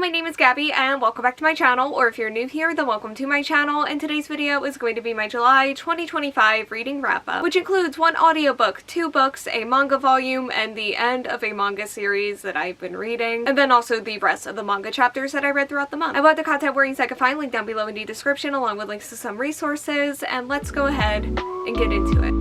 my name is Gabby and welcome back to my channel, or if you're new here, then welcome to my channel, and today's video is going to be my July 2025 reading wrap-up, which includes one audiobook, 2 books, a manga volume, and the end of a manga series that I've been reading, and then also the rest of the manga chapters that I read throughout the month. I will have the content warnings I can find linked down below in the description, along with links to some resources, and let's go ahead and get into it.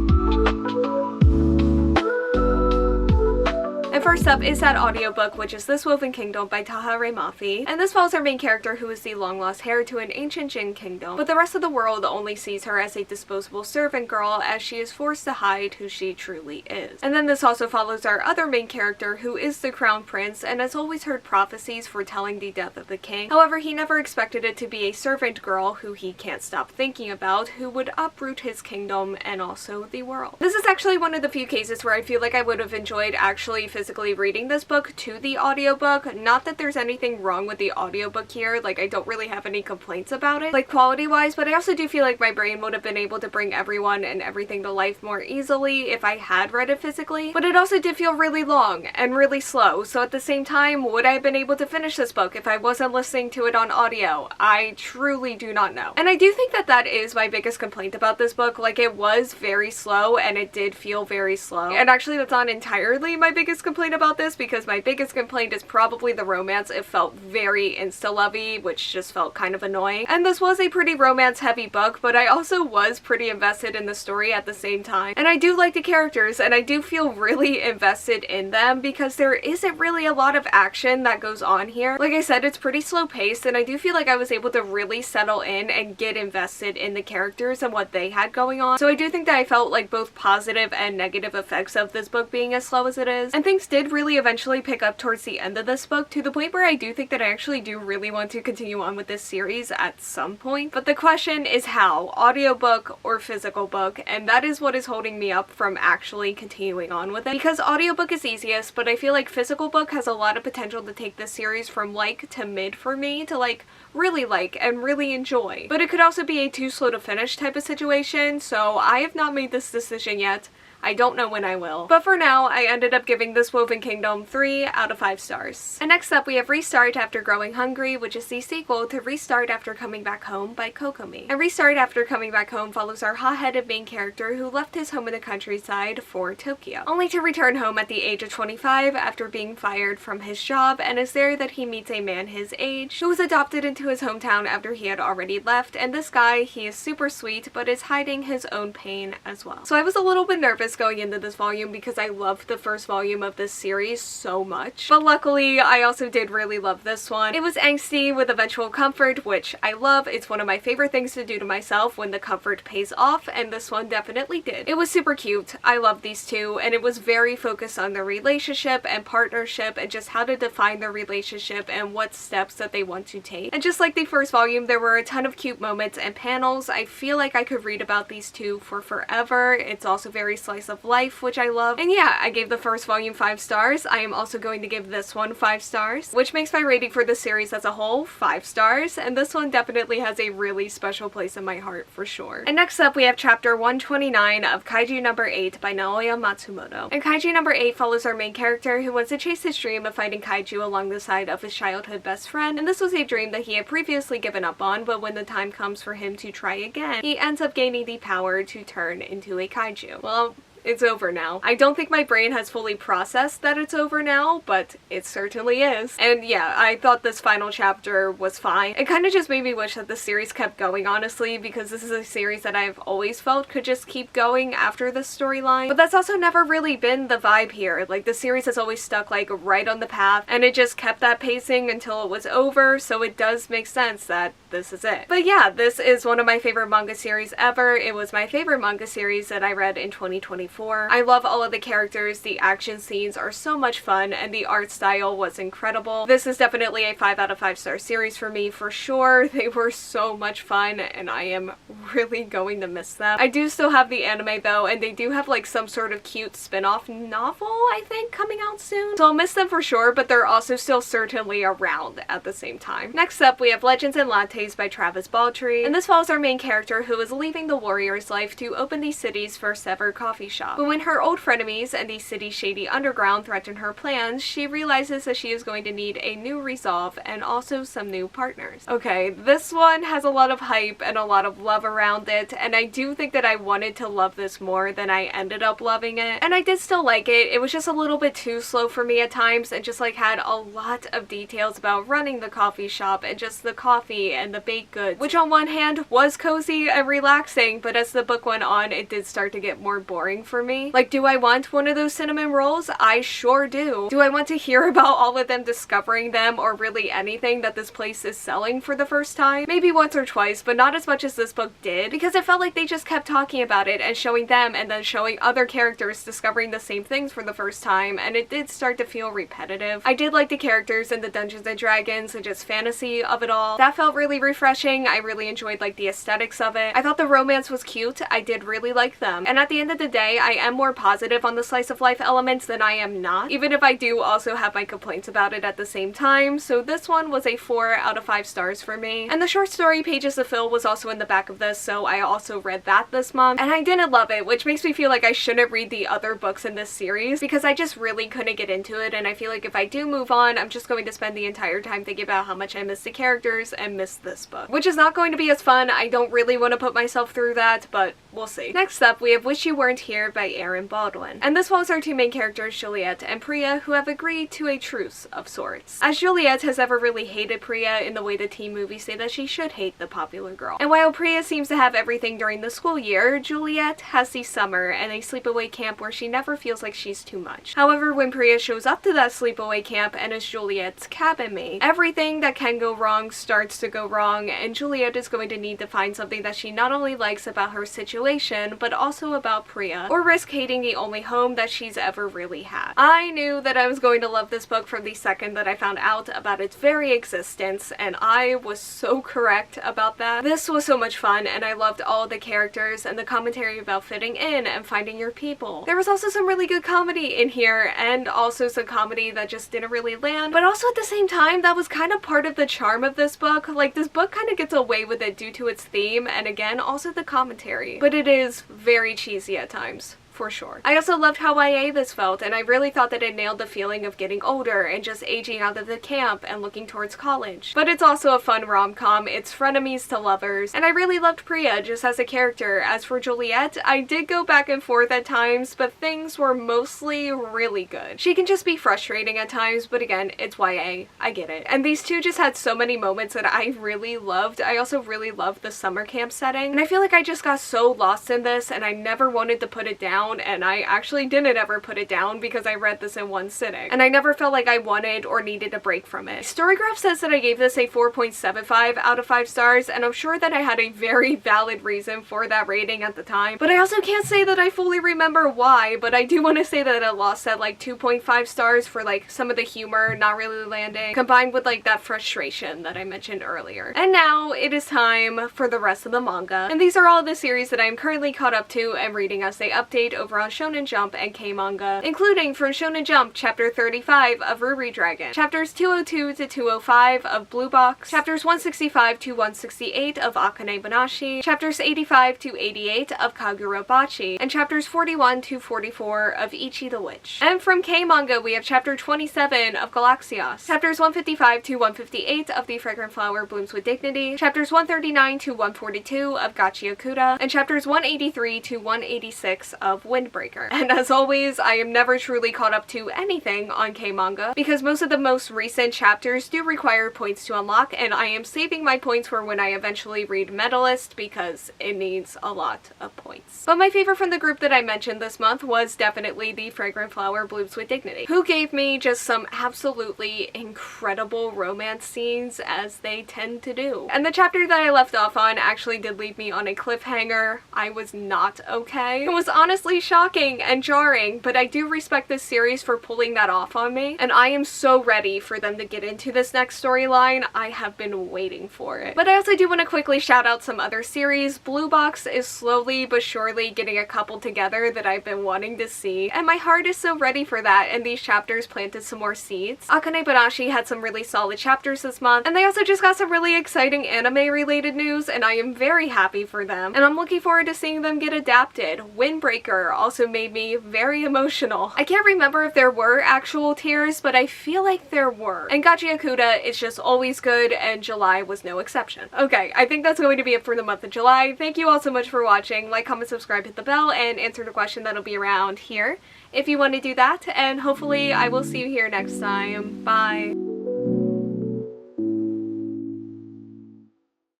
And first up is that audiobook, which is This Woven Kingdom by Tahereh Mafi. And this follows our main character, who is the long-lost heir to an ancient Jin kingdom, but the rest of the world only sees her as a disposable servant girl, as she is forced to hide who she truly is. And then this also follows our other main character, who is the crown prince, and has always heard prophecies foretelling the death of the king. However, he never expected it to be a servant girl who he can't stop thinking about, who would uproot his kingdom and also the world. This is actually one of the few cases where I feel like I would have enjoyed actually physically reading this book to the audiobook. Not that there's anything wrong with the audiobook here, like I don't really have any complaints about it, like quality wise, but I also do feel like my brain would have been able to bring everyone and everything to life more easily if I had read it physically. But it also did feel really long and really slow, so at the same time, would I have been able to finish this book if I wasn't listening to it on audio? I truly do not know. And I do think that that is my biggest complaint about this book. Like, it was very slow and it did feel very slow. And actually that's not entirely my biggest complaint about this, because my biggest complaint is probably the romance. It felt very insta-lovey, which just felt kind of annoying. And this was a pretty romance-heavy book, but I also was pretty invested in the story at the same time. And I do like the characters, and I do feel really invested in them, because there isn't really a lot of action that goes on here. Like I said, it's pretty slow-paced, and I do feel like I was able to really settle in and get invested in the characters and what they had going on. So I do think that I felt like both positive and negative effects of this book being as slow as it is. And things did really eventually pick up towards the end of this book, to the point where I do think that I actually do really want to continue on with this series at some point. But the question is how, audiobook or physical book, and that is what is holding me up from actually continuing on with it. Because audiobook is easiest, but I feel like physical book has a lot of potential to take this series from like to mid for me to like really like and really enjoy. But it could also be a too slow to finish type of situation, so I have not made this decision yet. I don't know when I will. But for now, I ended up giving This Woven Kingdom 3 out of 5 stars. And next up we have Restart After Growing Hungry, which is the sequel to Restart After Coming Back Home by Cocomi. And Restart After Coming Back Home follows our hot-headed main character who left his home in the countryside for Tokyo, only to return home at the age of 25 after being fired from his job, and is there that he meets a man his age who was adopted into his hometown after he had already left, and this guy, he is super sweet but is hiding his own pain as well. So I was a little bit nervous going into this volume because I loved the first volume of this series so much, but luckily I also did really love this one. It was angsty with eventual comfort, which I love. It's one of my favorite things to do to myself when the comfort pays off, and this one definitely did. It was super cute. I love these two, and it was very focused on their relationship and partnership and just how to define their relationship and what steps that they want to take. And just like the first volume, there were a ton of cute moments and panels. I feel like I could read about these two for forever. It's also very slice of life, which I love. And yeah, I gave the first volume 5 stars. I am also going to give this one 5 stars, which makes my rating for the series as a whole 5 stars, and this one definitely has a really special place in my heart for sure. And next up we have chapter 129 of Kaiju number 8 by Naoya Matsumoto. And Kaiju number 8 follows our main character who wants to chase his dream of fighting kaiju along the side of his childhood best friend, and this was a dream that he had previously given up on, but when the time comes for him to try again, he ends up gaining the power to turn into a kaiju. Well, it's over now. I don't think my brain has fully processed that it's over now, but it certainly is. And yeah, I thought this final chapter was fine. It kind of just made me wish that the series kept going, honestly, because this is a series that I've always felt could just keep going after this storyline. But that's also never really been the vibe here. Like, the series has always stuck like right on the path, and it just kept that pacing until it was over, so it does make sense that this is it. But yeah, this is one of my favorite manga series ever. It was my favorite manga series that I read in 2024. I love all of the characters, the action scenes are so much fun, and the art style was incredible. This is definitely a 5 out of 5 star series for me for sure. They were so much fun, and I am really going to miss them. I do still have the anime though, and they do have like some sort of cute spin-off novel, I think, coming out soon. So I'll miss them for sure, but they're also still certainly around at the same time. Next up, we have Legends and Lattes Lattes by Baldree, and this follows our main character who is leaving the warrior's life to open the city's first ever coffee shop. But when her old frenemies and the city's shady underground threaten her plans, she realizes that she is going to need a new resolve and also some new partners. Okay, this one has a lot of hype and a lot of love around it, and I do think that I wanted to love this more than I ended up loving it. And I did still like it. It was just a little bit too slow for me at times and just like had a lot of details about running the coffee shop and just the coffee and the baked goods, which on one hand was cozy and relaxing, but as the book went on, it did start to get more boring for me. Like, do I want one of those cinnamon rolls? I sure do. Do I want to hear about all of them discovering them or really anything that this place is selling for the first time? Maybe once or twice, but not as much as this book did, because it felt like they just kept talking about it and showing them and then showing other characters discovering the same things for the first time, and it did start to feel repetitive. I did like the characters and the Dungeons and Dragons and just fantasy of it all. That felt really refreshing. I really enjoyed like the aesthetics of it. I thought the romance was cute. I did really like them. And at the end of the day, I am more positive on the slice of life elements than I am not, even if I do also have my complaints about it at the same time. So this one was a 4 out of 5 stars for me. And the short story Pages of Phil was also in the back of this, so I also read that this month. And I didn't love it, which makes me feel like I shouldn't read the other books in this series because I just really couldn't get into it, and I feel like if I do move on, I'm just going to spend the entire time thinking about how much I miss the characters and miss this book, which is not going to be as fun. I don't really want to put myself through that, but we'll see. Next up, we have Wish You Weren't Here by Erin Baldwin. And this follows our two main characters, Juliet and Priya, who have agreed to a truce of sorts. As Juliet has ever really hated Priya in the way the teen movies say that she should hate the popular girl. And while Priya seems to have everything during the school year, Juliet has the summer and a sleepaway camp where she never feels like she's too much. However, when Priya shows up to that sleepaway camp and is Juliet's cabin mate, everything that can go wrong starts to go wrong, and Juliet is going to need to find something that she not only likes about her situation, but also about Priya, or risk hating the only home that she's ever really had. I knew that I was going to love this book from the second that I found out about its very existence, and I was so correct about that. This was so much fun, and I loved all the characters and the commentary about fitting in and finding your people. There was also some really good comedy in here, and also some comedy that just didn't really land, but also at the same time, that was kind of part of the charm of this book. Like, this book kind of gets away with it due to its theme, and again, also the commentary. But it is very cheesy at times, for sure. I also loved how YA this felt, and I really thought that it nailed the feeling of getting older and just aging out of the camp and looking towards college. But it's also a fun rom-com. It's frenemies to lovers, and I really loved Priya just as a character. As for Juliet, I did go back and forth at times, but things were mostly really good. She can just be frustrating at times, but again, it's YA. I get it. And these two just had so many moments that I really loved. I also really loved the summer camp setting, and I feel like I just got so lost in this, and I never wanted to put it down, and I actually didn't ever put it down because I read this in one sitting, and I never felt like I wanted or needed a break from it. Storygraph says that I gave this a 4.75 out of 5 stars, and I'm sure that I had a very valid reason for that rating at the time, but I also can't say that I fully remember why. But I do want to say that it lost at like 2.5 stars for like some of the humor not really landing, combined with like that frustration that I mentioned earlier. And now it is time for the rest of the manga, and these are all the series that I am currently caught up to and reading as they update over on Shonen Jump and K-Manga, including from Shonen Jump chapter 35 of RuriDragon, chapters 202 to 205 of Blue Box, chapters 165 to 168 of Akane-banashi, chapters 85 to 88 of Kagurabachi, and chapters 41 to 44 of Ichi the Witch. And from K-Manga we have chapter 27 of Galaxios, chapters 155 to 158 of The Fragrant Flower Blooms with Dignity, chapters 139 to 142 of Gachiokuda, and chapters 183 to 186 of Windbreaker. And as always, I am never truly caught up to anything on K-Manga because most of the most recent chapters do require points to unlock, and I am saving my points for when I eventually read Medalist because it needs a lot of points. But my favorite from the group that I mentioned this month was definitely The Fragrant Flower Blooms with Dignity, who gave me just some absolutely incredible romance scenes as they tend to do. And the chapter that I left off on actually did leave me on a cliffhanger. I was not okay. It was honestly really shocking and jarring, but I do respect this series for pulling that off on me, and I am so ready for them to get into this next storyline. I have been waiting for it. But I also do want to quickly shout out some other series. Blue Box is slowly but surely getting a couple together that I've been wanting to see, and my heart is so ready for that, and these chapters planted some more seeds. Akane-banashi had some really solid chapters this month, and they also just got some really exciting anime related news, and I am very happy for them, and I'm looking forward to seeing them get adapted. Windbreaker also made me very emotional. I can't remember if there were actual tears, but I feel like there were. And Gachi Akuta is just always good, and July was no exception. Okay, I think that's going to be it for the month of July. Thank you all so much for watching. Like, comment, subscribe, hit the bell, and answer the question that'll be around here if you want to do that, and hopefully I will see you here next time. Bye!